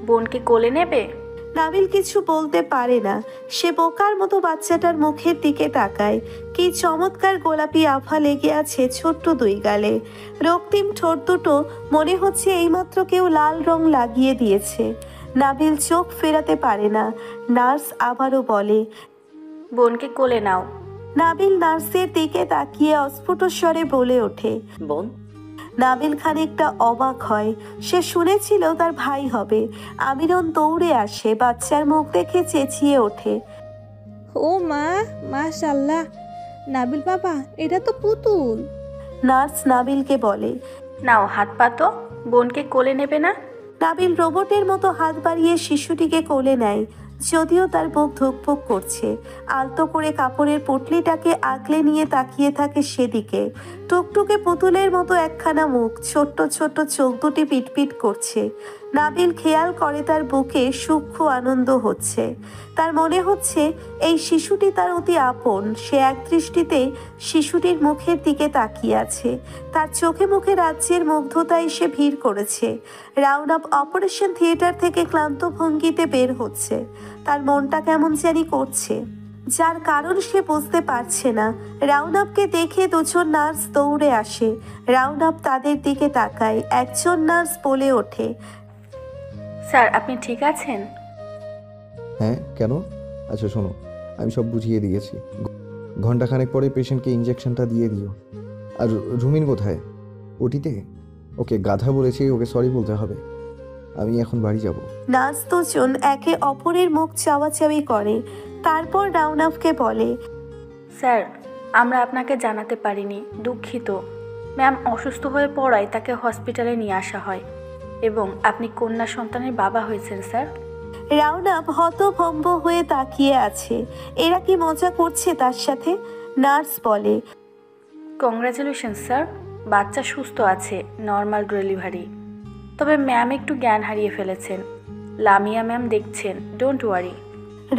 বোনকে কোলে নেবে? নাবিল কিছু বলতে পারে না। সে বোকার মতো বাচ্চাটার মুখের দিকে তাকায়। কি চমৎকার গোলাপি আভা লেগে আছে ছোট্ট দুই গালে। রক্তিম ঠোঁট দুটো মনে হচ্ছে এইমাত্র কেউ লাল রং লাগিয়ে দিয়েছে। নাবিল চোখ ফেরাতে পারে না। নার্স আবারও বলে, বোনকে কোলে নাও। নাবিল নার্সের দিকে তাকিয়ে অস্ফুট স্বরে বলে ওঠে, বোন? নাবিল খানিকটা অবাক হয়। সে শুনেছিল তার ভাই হবে। আমিরন দৌড়ে আসে, বাচ্চার মুখ দেখে চেঁচিয়ে ওঠে, ও মা, মাশাল্লাহ, নাবিল বাবা, এটা তো পুতুল। নার্স নাবিলকে বলে, নাও হাত পাতো, বোনকে কোলে নেবে না? নাবিল রোবটের মতো হাত বাড়িয়ে শিশুটিকে কোলে নেয়, যদিও তার বুক ধুকপুক করছে। আলতো করে কাপড়ের পুটলিটাকে আগলে নিয়ে তাকিয়ে থাকে সেদিকে। টুকটুকে পুতুলের মতো একখানা মুখ, ছোট্ট ছোট্ট চোখ দুটি পিটপিট করছে। নাবিল খেয়াল করে তার বুকে সূক্ষ্ম আনন্দ হচ্ছে। তার মনে হচ্ছে এই শিশুটি তার অতি আপন। সে এক দৃষ্টিতে শিশুটির মুখের দিকে তাকিয়ে আছে। তার চোখে মুখে রাজ্যের মুগ্ধতা এসে ভিড় করেছে। রাউনাপ অপারেশন থিয়েটার থেকে ক্লান্ত ভঙ্গিতে বের হচ্ছে। তার মনটা কেমন জানি করছে, যার কারণ সে বুঝতে পারছে না। রাউনাপকে দেখে দুজন নার্স দৌড়ে আসে। রাউনাপ তাদের দিকে তাকায়। একজন নার্স বলে ওঠে, স্যার আপনি ঠিক আছেন? হ্যাঁ, কেন? আচ্ছা শোনো, আমি সব বুঝিয়ে দিয়েছি। ঘন্টাখানেক পরে পেশেন্টকে ইঞ্জেকশনটা দিয়ে দিও। আর রুমিন কোথায়? ওটিতে? ওকে গাধা বলেছি, ওকে সরি বলতে হবে। আমি এখন বাড়ি যাব। নার্স দুজন একে অপরের মুখ চাওয়াচাওয়ি করে। তারপর রাউনাপকে বলে, স্যার আমরা আপনাকে জানাতে পারিনি, দুঃখিত। ম্যাম অসুস্থ হয়ে পড়ায় তাকে হসপিটালে নিয়ে আসা হয় এবং আপনি কন্যা সন্তানের বাবা হয়েছেন স্যার। রাউনাপ হতভম্ব হয়ে তাকিয়ে আছে। এরা কি মজা করছে তার সাথে? নার্স বলে, কংগ্রাচুলেশন স্যার, বাচ্চা সুস্থ আছে, নর্মাল ডেলিভারি। তবে ম্যাম একটু জ্ঞান হারিয়ে ফেলেছেন। লামিয়া ম্যাম দেখছেন, ডোন্ট ওয়ারি।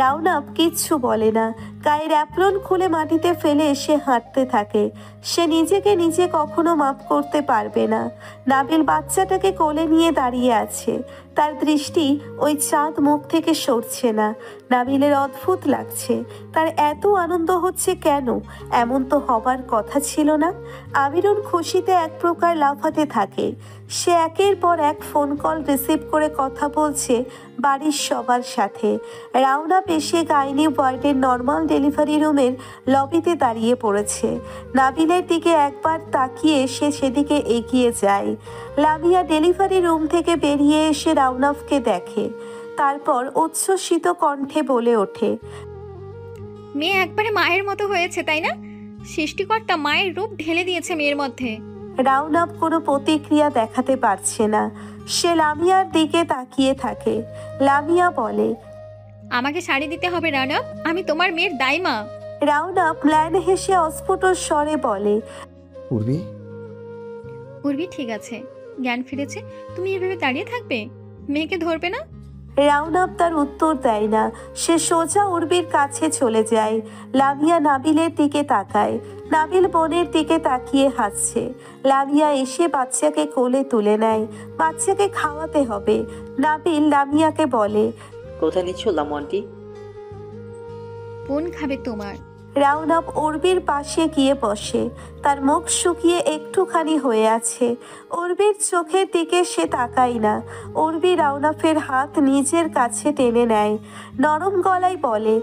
রাউনাপ কিচ্ছু বলে না। গায়ের অ্যাপ্রন খুলে মাটিতে ফেলে সে হাঁটতে থাকে। সে নিজেকে নিজে কখনো মাফ করতে পারবে না। নাবিল বাচ্চাটাকে কোলে নিয়ে দাঁড়িয়ে আছে। তার দৃষ্টি ওই চাঁদ মুখ থেকে সরছে না। নাবিলের অদ্ভুত লাগছে। তার এত আনন্দ হচ্ছে কেন? এমন তো হবার কথা ছিল না। আমিরুন খুশিতে এক প্রকার লাফাতে থাকে। সে একের পর এক ফোন কল রিসিভ করে কথা বলছে বাড়ির সবার সাথে। রাউনাপ এসে গাইনি ওয়ার্ডের নর্মাল ডেলিভারি রুমের লবিতে দাঁড়িয়ে পড়েছে। নাবিলের দিকে একবার তাকিয়ে সে সেদিকে এগিয়ে যায়। লামিয়া ডেলিভারি রুম থেকে বেরিয়ে এসে রাউনাফকে দেখে। তারপর উচ্ছ্বসিত কণ্ঠে বলে ওঠে, মেয়ে একবারে মায়ের মতো হয়েছে, তাই না? সৃষ্টিকর্তা মায়ের রূপ ঢেলে দিয়েছে মেয়ের মধ্যে। রাউনাপ কোনো প্রতিক্রিয়া দেখাতে পারছে না। সে লামিয়ার দিকে তাকিয়ে থাকে। লামিয়া বলে, আমাকে শাড়ি দিতে হবে রাউনাপ, আমি তোমার মেয়ের দাইমা। রাউনাপ ম্লান হেসে অস্ফুট স্বরে বলে, উর্বি? উর্বি ঠিক আছে, জ্ঞান ফিরেছে। তুমি এভাবে দাঁড়িয়ে থাকবে? মেয়েকে ধরবে না? রাউনাপ তার উত্তর দেয় না। সে সোজা উর্বির কাছে চলে যায়। লামিয়া নাবিলের দিকে তাকায়। নাবিল বোনের দিকে তাকিয়ে হাসছে। লামিয়া এসে বাচ্চাকে কোলে তুলে নেয়। বাচ্চাকে খাওয়াতে হবে। নাবিল লামিয়াকে বলে, কোথায় নিচ্ছ লামু আন্টি? বোন খাবে তোমার। রাউনাপ উর্বির পাশে গিয়ে বসে। তার মুখ শুকিয়ে একটুখানি হয়ে আছে। উর্বির চোখের দিকে সে তাকায় না। উর্বি রাউনাফের হাত নিজের কাছে টেনে নেয়। নরম গলায় বলে,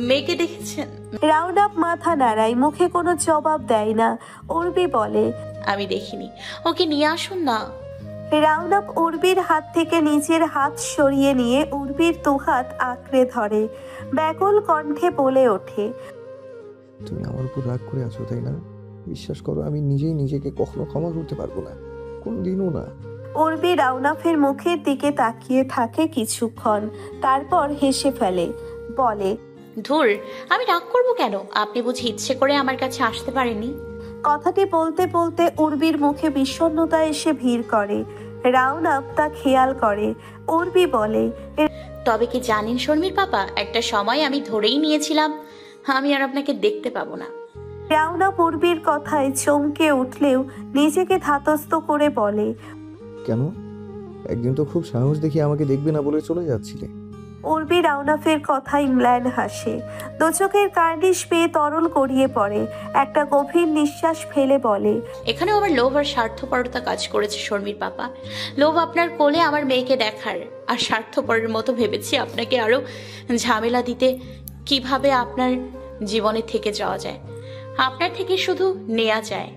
মেয়েকে দেখেছেন? রাউনাপ মাথা নাড়ায়, মুখে কোনো জবাব দেয় না। উর্বি বলে, আমি দেখিনি। ওকে নিয়ে আসুন না। রাউনাপ উর্বির হাত থেকে নিজের হাত সরিয়ে নিয়ে উর্বির দুহাত আঁকড়ে ধরে। ব্যাকুল কণ্ঠে বলে ওঠে, তুমি আমার উপর রাগ করে আছো তাই না? বিশ্বাস করো, আমি নিজেই নিজেকে কখনো ক্ষমা করতে পারবো না, কোনদিনও না। উর্বি রাউনাফের মুখের দিকে তাকিয়ে থাকে কিছুক্ষণ। তারপর হেসে ফেলে, বলে, ধুর, আমি রাগ করবো কেন? আপনি বুঝি ইচ্ছে করে আমার কাছে আসতে পারেননি? কথাটি বলতে বলতে উর্বির মুখে বিষণ্ণতা এসে ভিড় করে। রাউনাপ তা খেয়াল করে। উর্বি বলে, তবে কি জানেন শর্মির পাপা, একটা সময় আমি ধরেই নিয়েছিলাম আমি আর আপনাকে দেখতে পাবো না। রাউনাপ উর্বির কথায় চমকে উঠলেও নিজেকে ধাতস্থ করে বলে, কেন? একদিন তো খুব সাহস দেখি আমাকে দেখবে না বলে চলে যাচ্ছিলে। উর্বি রাউনাফের কথায় ম্লান হাসে। দু চোখের কার্নিশ পেয়ে তরল গড়িয়ে পড়ে। একটা গভীর নিঃশ্বাস ফেলে বলে, এখানে আমার লোভ আর স্বার্থপরতা কাজ করেছে শর্মির পাপা। লোভ আপনার কোলে আমার মেয়েকে দেখার, আর স্বার্থপরের মতো ভেবেছি আপনাকে আরো ঝামেলা দিতে কিভাবে আপনার জীবনে থেকে যাওয়া যায়, আপনার থেকে শুধু নেওয়া যায়।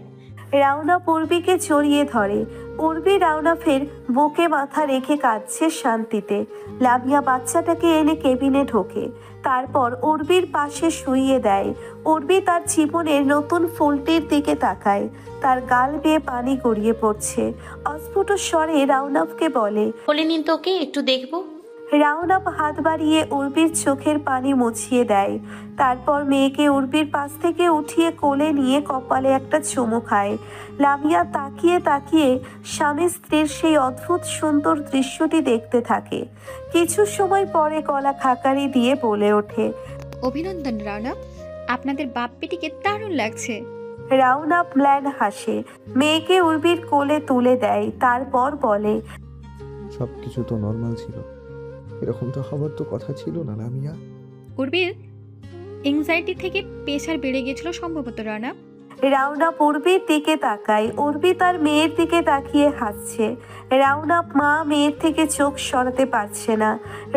রাউনাপ উর্বিকে জড়িয়ে ধরে। উর্বি রাউনাফের বুকে মাথা রেখে কাঁদছে শান্তিতে। লামিয়া বাচ্চাটাকে এনে কেবিনে ঢোকে। তারপর উর্বির পাশে শুইয়ে দেয়। উর্বি তার জীবনের নতুন ফুলটির দিকে তাকায়। তার গাল বেয়ে পানি গড়িয়ে পড়ছে। অস্ফুট স্বরে রাউনাফকে বলে, বলে নিন তোকে, একটু দেখবো। রাউনাপ হাত বাড়িয়ে উর্বির চোখের পানি মুছিয়ে দেয়। তারপর মেয়েকে উর্বির পাশ থেকে উঠিয়ে কোলে নিয়ে কপালে একটা চুমু খায়। লামিয়া তাকিয়ে তাকিয়ে স্বামী স্ত্রীর সেই অদ্ভুত সুন্দর দৃশ্যটি দেখতে থাকে। কিছু সময় পরে গলা খাকারি দিয়ে বলে ওঠে, অভিনন্দন রানা, আপনাদের বাপ বেটিকে দারুণ লাগছে। রাউনা প্ল্যান হাসে, মেয়েকে উর্বির কোলে তুলে দেয়। তারপর বলে, সব কিছু তো নর্মাল ছিল, এরকম তো হবার তো কথা ছিল না লামিয়া। উর্বির এংজাইটি থেকে প্রেশার বেড়ে গিয়েছিল সম্ভবত রানা। রাউনা উর্বির দিকে তাকায়। উর্বি তার মেয়ের দিকে তাকিয়ে হাসছে। রাউনা মা মেয়ের থেকে চোখ সরাতে পারছে না।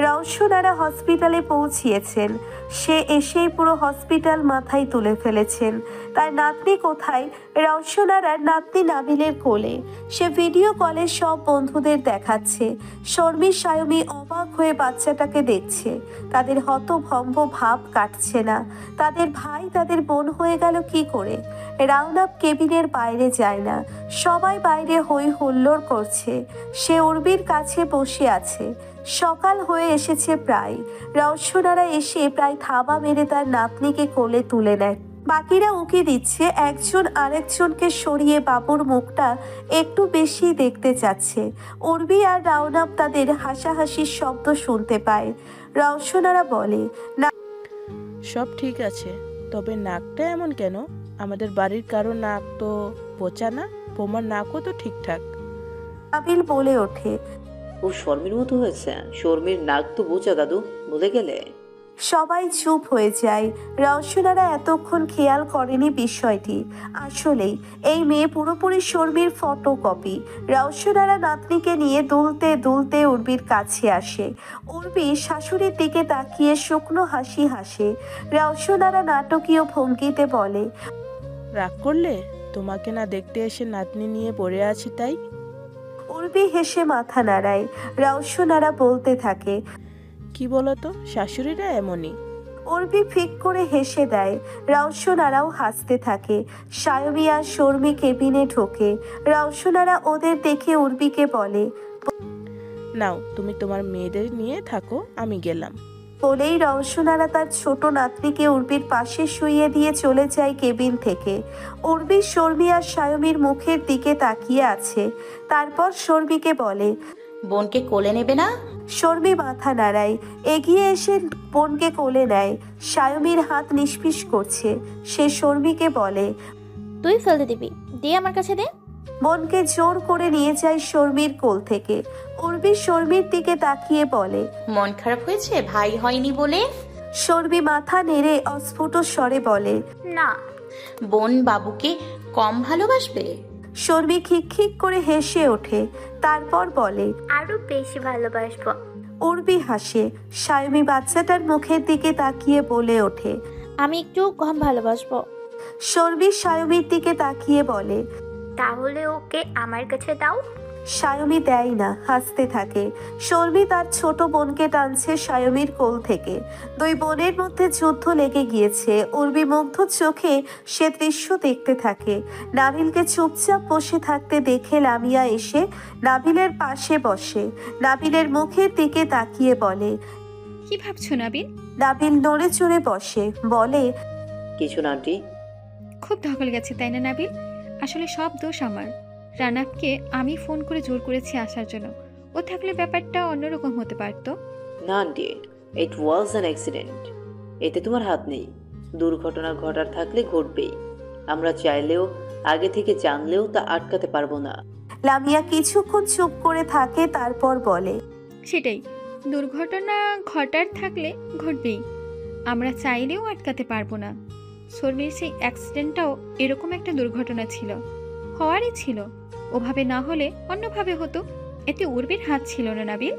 রওশনারা হসপিটালে পৌঁছিয়েছেন। সে এসেই পুরো হসপিটাল মাথায় তুলে ফেলেছেন। তার নাতনি কোথায়? রওশনারার নাতনি নাবিলের কোলে। সে ভিডিও কলে সব বন্ধুদের দেখাচ্ছে। শর্মী সায়মী অবাক হয়ে বাচ্চাটাকে দেখছে। তাদের হতভম্ব ভাব কাটছে না। তাদের ভাই তাদের বোন হয়ে গেল কি করে? রাউনাপ কেবিনের বাইরে যায় না। সবাই বাইরে হই হুল্লোড় করছে। সে উর্বির কাছে বসে আছে। সকাল হয়ে এসেছে প্রায়। রওশনারা এসে প্রায় থাবা মেরে তার নাতনিকে কোলে তুলে নেয়। বাকিরা উকি দিচ্ছে। একজন আরেকজনকে সরিয়ে বাবুর মুখটা একটু বেশি দেখতে চাচ্ছে। উর্বি আর রাউনাপ তাদের হাসাহাসির শব্দ শুনতে পায়। রওশনারা বলে, না সব ঠিক আছে, তবে নাকটা এমন কেন? আমাদের বাড়ির কারো নাক তো বোচা না, বোমার নাকও তো ঠিকঠাক। নাবিল বলে ওঠে, ও শর্মির মতো হয়েছে। শর্মির নাক তো বোঝা দাদু, বলে গেলে। সবাই চুপ হয়ে যায়। রওশনারা এতক্ষণ খেয়াল করেনি বিষয়টি। আসলেই এই মেয়ে পুরোপুরি শর্মির ফটোকপি। রওশনারা নাতনিকে নিয়ে দুলতে দুলতে উর্বির কাছে আসে। উর্বি শাশুড়ির দিকে তাকিয়ে শুকনো হাসি হাসে। রওশনারা নাটকীয় ভঙ্গিতে বলে, রাগ করলে? তোমাকে না দেখতে এসে নাতনি নিয়ে পড়ে আছি তাই। উর্বি হেসে মাথা নাড়ায়। রওশনারা বলতে থাকে, কি বলতো, শাশুড়িরা এমনই। উর্বি ফিক করে হেসে দেয়। রওশনারাও হাসতে থাকে। সায়মী আর শর্মী কেবিনে ঢোকে। রওশনারা ওদের দেখে উর্বিকে বলে, নাও তুমি তোমার মেয়েদের নিয়ে থাকো, আমি গেলাম। বলেই রওশনারা তার ছোট নাতনিকে উর্বির পাশে শুইয়ে দিয়ে চলে যায় কেবিন থেকে। উর্বি শর্মী আর সায়মীর মুখের দিকে তাকিয়ে আছে। তারপর শর্মীকে বলে, বোনকে কোলে নেবে না? শর্মী মাথা নাড়ায়। এগিয়ে এসে বোনকে কোলে নেয়। সায়মীর হাত নিষ্পিস করছে। সে শর্মীকে বলে, তুই ফেলতে দিবি, দিয়ে আমার কাছে দে। বোনকে জোর করে নিয়ে যায় শর্মীর কোল থেকে। উর্বি শর্মীর দিকে তাকিয়ে বলে, মন খারাপ হয়েছে ভাই হয়নি বলে? শর্মী মাথা নেড়ে অস্ফুট স্বরে বলে, না। বোন বাবুকে কম ভালোবাসবে? শর্মী খিকখিক করে হেসে ওঠে। তারপর বলে, আরো বেশি ভালোবাসবো। উর্বি হাসে। সায়মী বাচ্চাটার মুখের দিকে তাকিয়ে বলে ওঠে, আমি একটু কম ভালোবাসবো। শর্মী সায়মীর দিকে তাকিয়ে বলে, তাহলে ওকে আমার কাছে দাও। সায়মী দেয় না, হাসতে থাকে। শর্মী তার ছোট বোনকে টানছে সায়মীর কোল থেকে। দুই বোনের মধ্যে যুদ্ধ লেগে গিয়েছে। উর্বি মুগ্ধ চোখে সে দৃশ্য দেখতে থাকে। নাবিলকে চুপচাপ বসে থাকতে দেখে লামিয়া এসে নাবিলের পাশে বসে। নাবিলের মুখের দিকে তাকিয়ে বলে, কি ভাবছো নাবিল? নাবিল নড়ে চড়ে বসে বলে, কিছু না আন্টি। খুব ধকল গেছে তাই না নাবিল? আসলে সব দোষ আমার। রানাবকে আমি ফোন করে জোর করেছি আসার জন্য। ও থাকলে ব্যাপারটা অন্যরকম হতে পারতো। না aunty, it was an accident. এতে তোমার হাত নেই। দুর্ঘটনা ঘটার থাকলে ঘটবেই। আমরা চাইলেও, আগে থেকে জানলেও তা আটকাতে পারবো না। লামিয়া কিছুক্ষণ চুপ করে থাকে। তারপর বলে, সেটাই, দুর্ঘটনা ঘটার থাকলে ঘটবেই। আমরা চাইলেও আটকাতে পারবো না। শর্মির সেই অ্যাক্সিডেন্টটাও এরকম একটা দুর্ঘটনা ছিল, হওয়ারই ছিল। ওভাবে না হলে অন্যভাবে হতো। এতে উর্বির হাত ছিল না নাবিল,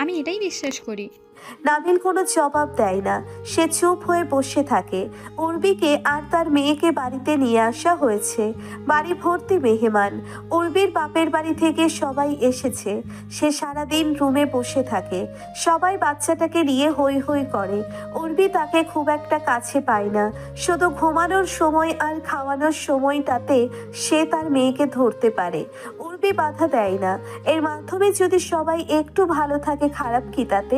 আমি এটাই বিশ্বাস করি। নাবিল কোনো জবাব দেয় না। সে চুপ হয়ে বসে থাকে। উর্বিকে আর তার মেয়েকে বাড়িতে নিয়ে আসা হয়েছে। বাড়ি ভর্তি মেহমান। উর্বির বাপের বাড়ি থেকে সবাই এসেছে। সে সারাদিন রুমে বসে থাকে। সবাই বাচ্চাটাকে নিয়ে হই হই করে। উর্বি তাকে খুব একটা কাছে পায় না। শুধু ঘুমানোর সময় আর খাওয়ানোর সময়টাতে সে তার মেয়েকে ধরতে পারে। উর্বি বাধা দেয় না। এর মাধ্যমে যদি সবাই একটু ভালো থাকে খারাপ কি তাতে?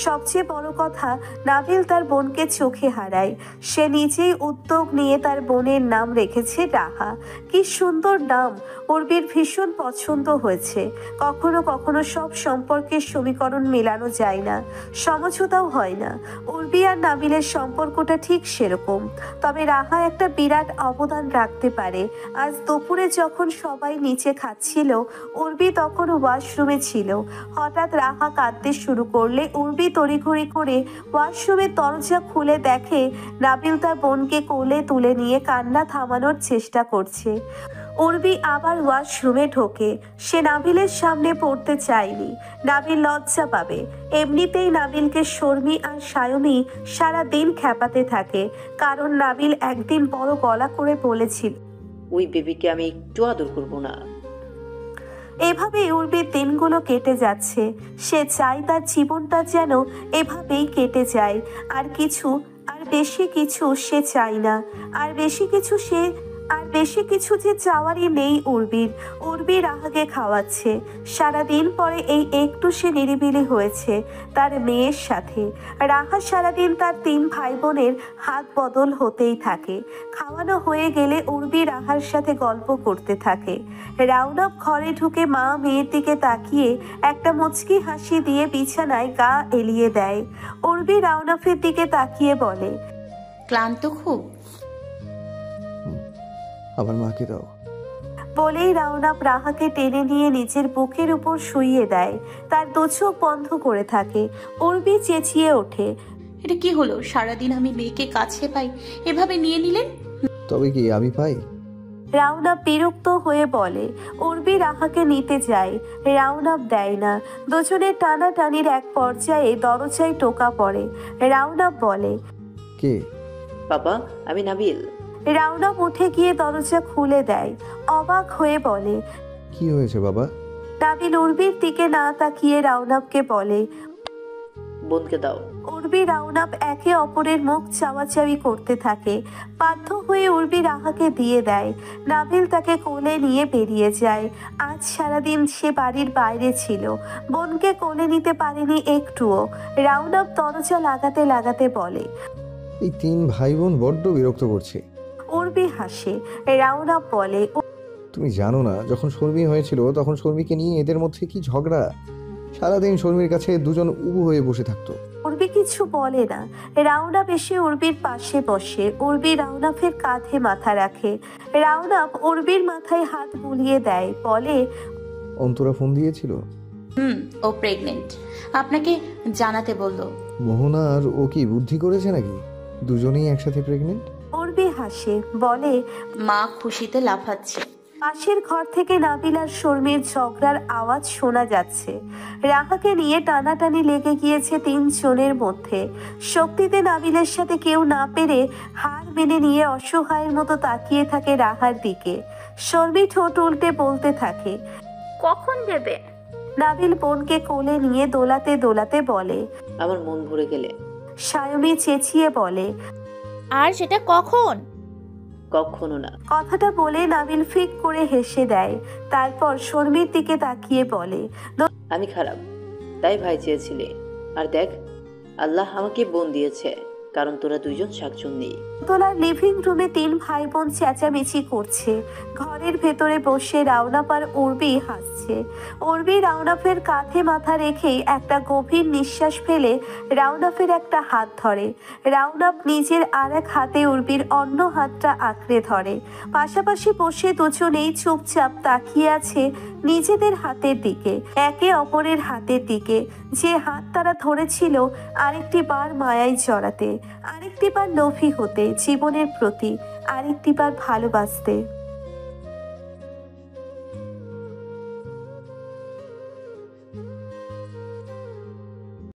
সবচেয়ে বড় কথা, নাবিল তার বোনকে চোখে হারায়। সে নিজেই উদ্যোগ নিয়ে তার বোনের নাম রেখেছে রাহা। কি সুন্দর নাম! উর্বির ভীষণ পছন্দ হয়েছে। কখনো কখনো সব সম্পর্কের সমীকরণ মেলানো যায় না, সমঝোতাও হয় না। উর্বি আর নাবিলের সম্পর্কটা ঠিক সেরকম। তবে রাহা একটা বিরাট অবদান রাখতে পারে। আজ দুপুরে যখন সবাই নিচে খাচ্ছিল, উর্বি তখন ওয়াশরুমে ছিল। হঠাৎ রাহা কাঁদতে শুরু করলে উর্বি তড়িঘড়ি করে ওয়াশরুমের দরজা খুলে দেখে নাবিল তার বোনকে কোলে তুলে নিয়ে কান্না থামানোর চেষ্টা করছে। উর্বি আবার ওয়াশরুমে ঢোকে। সে নাবিলের সামনে পড়তে চায়নি। নাবিল লজ্জা পাবে। এমনিতেই নাবিলকে শর্মি আর সায়মি সারা দিন খ্যাপাতে থাকে, কারণ নাবিল একদিন বড় গলা করে বলেছিল, ওই বেবিকে আমি একটু আদর করবো না। এভাবে উর্বির দিনগুলো কেটে যাচ্ছে। সে চায় তার জীবনটা যেন এভাবেই কেটে যায়। আর বেশি কিছু সে চায় না। আর বেশি কিছু যে চাওয়ারই নেই উর্বির। উর্বি রাহাকে খাওয়াচ্ছে। সারাদিন পরে এই একটু সে নিরিবিলি হয়েছে তার মেয়ের সাথে। রাহা সারাদিন তার 3 ভাই বোনের হাত বদল হতেই থাকে। খাওয়ানো হয়ে গেলে উর্বি রাহার সাথে গল্প করতে থাকে। রাউনাপ ঘরে ঢুকে মা মেয়ের দিকে তাকিয়ে একটা মুচকি হাসি দিয়ে বিছানায় গা এলিয়ে দেয়। উর্বি রাউনাফের দিকে তাকিয়ে বলে, ক্লান্ত খুব? আমার মাকে দাও। বলেই রাউনাপ রাহাকে টেনে নিয়ে নিজের বুকের উপর শুইয়ে দেয়। তার 2 চোখ বন্ধ করে থাকে। উর্বি চেঁচিয়ে ওঠে, এটা কি হলো? সারাদিন আমি মেয়েকে কাছে পাই, এভাবে নিয়ে নিলেন? তবে কি আমি পাই? রাউনাপ বিরক্ত হয়ে বলে। উর্বি রাহাকে নিতে যায়। রাউনাপ দেয় না। দুজনের টানাটানির এক পর্যায়ে দরজায় টোকা পড়ে। রাউনাপ বলে, কে? বাবা, আমি নাবিল। রাউনাপ উঠে গিয়ে দরজা খুলে দেয়। অবাক হয়ে বলে, কি হয়েছে বাবা? নাবিল উর্বির দিকে না তাকিয়ে রাউনাপকে বলে, বোনকে দাও। উর্বি রাউনাপ একে অপরের মুখ চাওয়াচাওয়ি করতে থাকে। বাধ্য হয়ে উর্বি রাহাকে দিয়ে দেয়। নাবিল তাকে কোলে নিয়ে বেরিয়ে যায়। আজ সারাদিন সে বাড়ির বাইরে ছিল। বোনকে কোলে নিতে পারেনি একটুও। রাউনাপ দরজা লাগাতে লাগাতে বলে, এই 3 ভাই বোন বড্ড বিরক্ত করছে। উর্বি হাসে। রাউনাপ বলে, তুমি জানো না, যখন শর্মি হয়েছিল তখন শর্মিকে নিয়ে এদের মধ্যে কি ঝগড়া। সারাদিন শর্মির কাছে দুজন উবু হয়ে বসে থাকতো। উর্বি কিছু বলে না। রাউনাপ এসে উর্বির পাশে বসে। উর্বি রাউনাফের কাঁধে মাথা রাখে। রাউনাপ উর্বির মাথায় হাত বুলিয়ে দেয়, বলে, অন্তরা ফোন দিয়েছিল? ও প্রেগনেন্ট, আপনাকে জানাতে বললো। মোহনা আর ও কি বুদ্ধি করেছে নাকি? দুজনেই একসাথে প্রেগনেন্ট? উর্বি হাসে, বলে, মা খুশিতে লাফাচ্ছে। পাশের ঘর থেকে নাবিল আর শর্মির ঝগড়ার আওয়াজ শোনা যাচ্ছে। রাহাকে নিয়ে টানাটানি লেগে গিয়েছে 3 জনের মধ্যে। শক্তিতে নাবিলের সাথে কেউ না পেরে হার মেনে নিয়ে অসহায়ের মতো তাকিয়ে থাকে রাহার দিকে। শর্মি ঠোঁট উল্টে বলতে থাকে, কখন দেবে? নাবিল বোনকে কোলে নিয়ে দোলাতে দোলাতে বলে, আমার মন ভরে গেলে। সায়মি চেঁচিয়ে বলে, আর সেটা কখন? কখনো না। কথাটা বলে নাবিল ফিক করে হেসে দেয়। তারপর শর্মির দিকে তাকিয়ে বলে, আমি খারাপ, তাই ভাই চেয়েছিলে। আর দেখ, আল্লাহ আমাকে বোন দিয়েছে, কারণ তোরা 2জন শাকচুন্নি। দোতলার লিভিং রুমে 3 ভাই বোন চেঁচামেচি করছে। ঘরের ভেতরে বসে রাউনাপ আর উর্বি হাসছে। উর্বি রাউনাফের কাঁধে মাথা রেখেই একটা গভীর নিঃশ্বাস ফেলে রাউনাফের একটা হাত ধরে। রাউনাপ নিজের আরেক হাতে উর্বির অন্য হাতটা আঁকড়ে ধরে। পাশাপাশি বসে দুজনেই চুপচাপ তাকিয়ে আছে নিজেদের হাতের দিকে, একে অপরের হাতের দিকে। যে হাত তারা ধরেছিল আরেকটি বার মায়ায় জড়াতে, আরেকটি বার লোভী হতে জীবনের প্রতি, আরেকটি বার ভালোবাসতে।